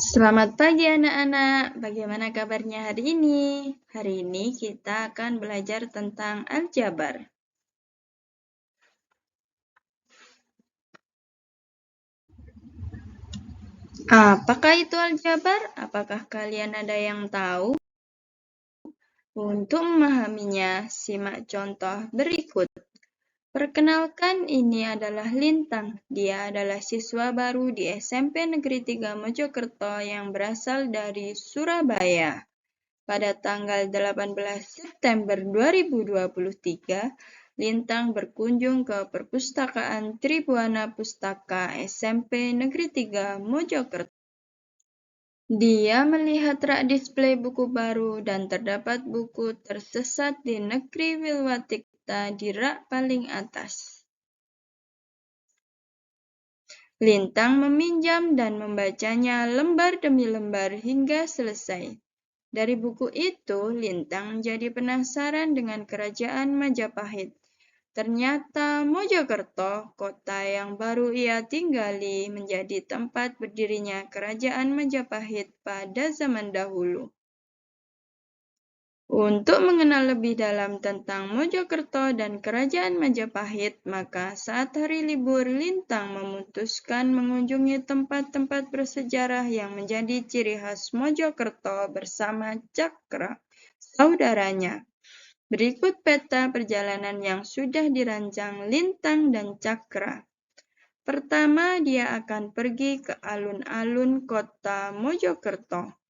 Selamat pagi anak-anak, bagaimana kabarnya hari ini? Hari ini kita akan belajar tentang aljabar. Apakah itu aljabar? Apakah kalian ada yang tahu? Untuk memahaminya, simak contoh berikut. Perkenalkan, ini adalah Lintang. Dia adalah siswa baru di SMP Negeri 3 Mojokerto yang berasal dari Surabaya. Pada tanggal 18 September 2023, Lintang berkunjung ke Perpustakaan Tribuana Pustaka SMP Negeri 3 Mojokerto. Dia melihat rak display buku baru dan terdapat buku Tersesat di Negeri Wilwatikta di rak paling atas. Lintang meminjam dan membacanya lembar demi lembar hingga selesai. Dari buku itu, Lintang menjadi penasaran dengan kerajaan Majapahit. Ternyata Mojokerto, kota yang baru ia tinggali, menjadi tempat berdirinya kerajaan Majapahit pada zaman dahulu. Untuk mengenal lebih dalam tentang Mojokerto dan kerajaan Majapahit, maka saat hari libur, Lintang memutuskan mengunjungi tempat-tempat bersejarah yang menjadi ciri khas Mojokerto bersama Cakra, saudaranya. Berikut peta perjalanan yang sudah dirancang Lintang dan Cakra. Pertama, dia akan pergi ke alun-alun kota Mojokerto.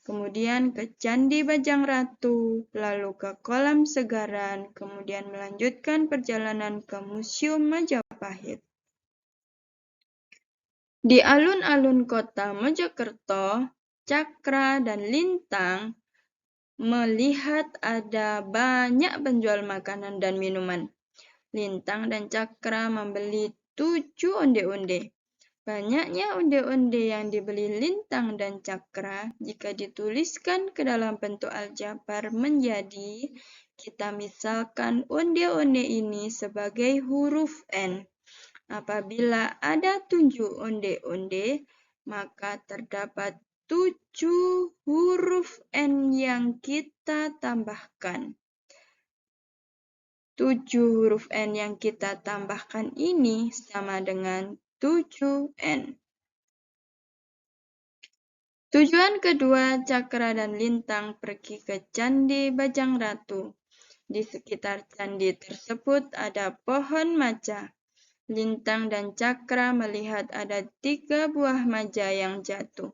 Kemudian ke Candi Bajang Ratu, lalu ke Kolam Segaran, kemudian melanjutkan perjalanan ke Museum Majapahit. Di alun-alun kota Mojokerto, Cakra dan Lintang melihat ada banyak penjual makanan dan minuman. Lintang dan Cakra membeli 7 onde-onde. Banyaknya onde-onde yang dibeli Lintang dan Cakra jika dituliskan ke dalam bentuk aljabar menjadi, kita misalkan onde-onde ini sebagai huruf N. Apabila ada 7 onde-onde, maka terdapat 7 huruf N yang kita tambahkan. 7 huruf N yang kita tambahkan ini sama dengan 7N. Tujuan kedua, Cakra dan Lintang pergi ke Candi Bajang Ratu. Di sekitar candi tersebut ada pohon maca. Lintang dan Cakra melihat ada 3 buah maja yang jatuh.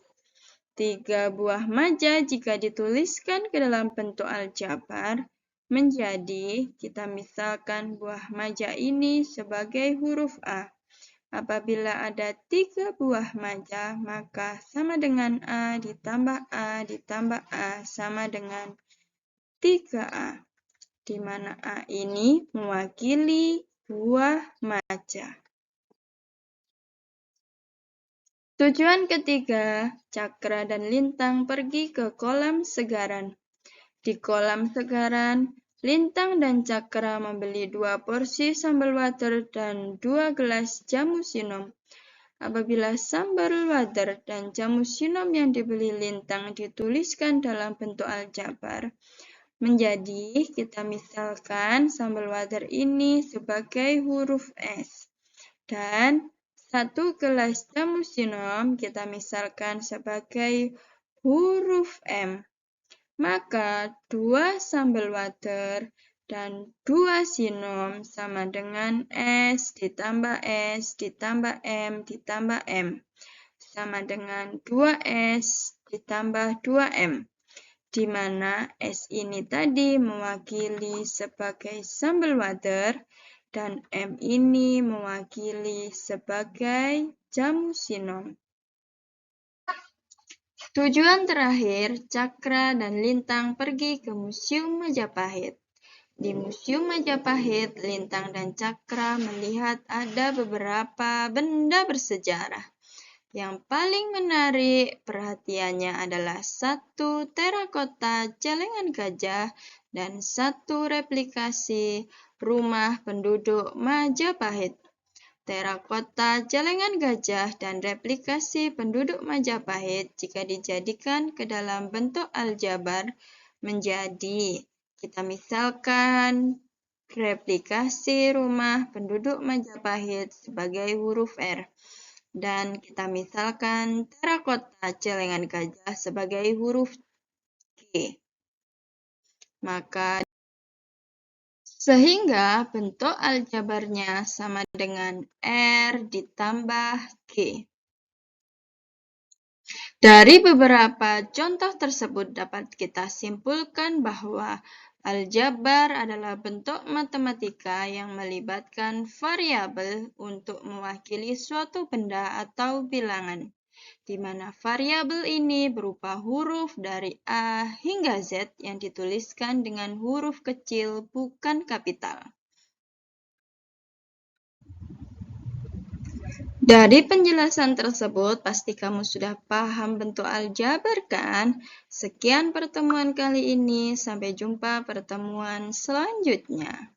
3 buah maja jika dituliskan ke dalam bentuk aljabar menjadi, kita misalkan buah maja ini sebagai huruf A. Apabila ada 3 buah maja, maka sama dengan A ditambah A ditambah A sama dengan 3A, di mana A ini mewakili buah maja. Tujuan ketiga, Cakra dan Lintang pergi ke Kolam Segaran. Di Kolam Segaran, Lintang dan Cakra membeli 2 porsi sambal water dan 2 gelas jamu sinom. Apabila sambal water dan jamu sinom yang dibeli Lintang dituliskan dalam bentuk aljabar, menjadi, kita misalkan sambal water ini sebagai huruf S. Dan 1 gelas jamu sinom kita misalkan sebagai huruf M. Maka 2 sambal water dan 2 sinom sama dengan S ditambah S ditambah M ditambah M. Sama dengan 2S ditambah 2M. Di mana S ini tadi mewakili sebagai sambal water dan M ini mewakili sebagai jamu sinom. Tujuan terakhir, Cakra dan Lintang pergi ke Museum Majapahit. Di Museum Majapahit, Lintang dan Cakra melihat ada beberapa benda bersejarah. Yang paling menarik perhatiannya adalah 1 terakota celengan gajah dan 1 replikasi rumah penduduk Majapahit. terakota, celengan gajah, dan replikasi penduduk Majapahit jika dijadikan ke dalam bentuk aljabar menjadi, kita misalkan, replikasi rumah penduduk Majapahit sebagai huruf R, dan kita misalkan terakota celengan gajah sebagai huruf G. Maka sehingga bentuk aljabarnya sama dengan R ditambah G. Dari beberapa contoh tersebut dapat kita simpulkan bahwa aljabar adalah bentuk matematika yang melibatkan variabel untuk mewakili suatu benda atau bilangan, di mana variabel ini berupa huruf dari A hingga Z yang dituliskan dengan huruf kecil bukan kapital. Dari penjelasan tersebut, pasti kamu sudah paham bentuk aljabar kan? Sekian pertemuan kali ini, sampai jumpa pertemuan selanjutnya.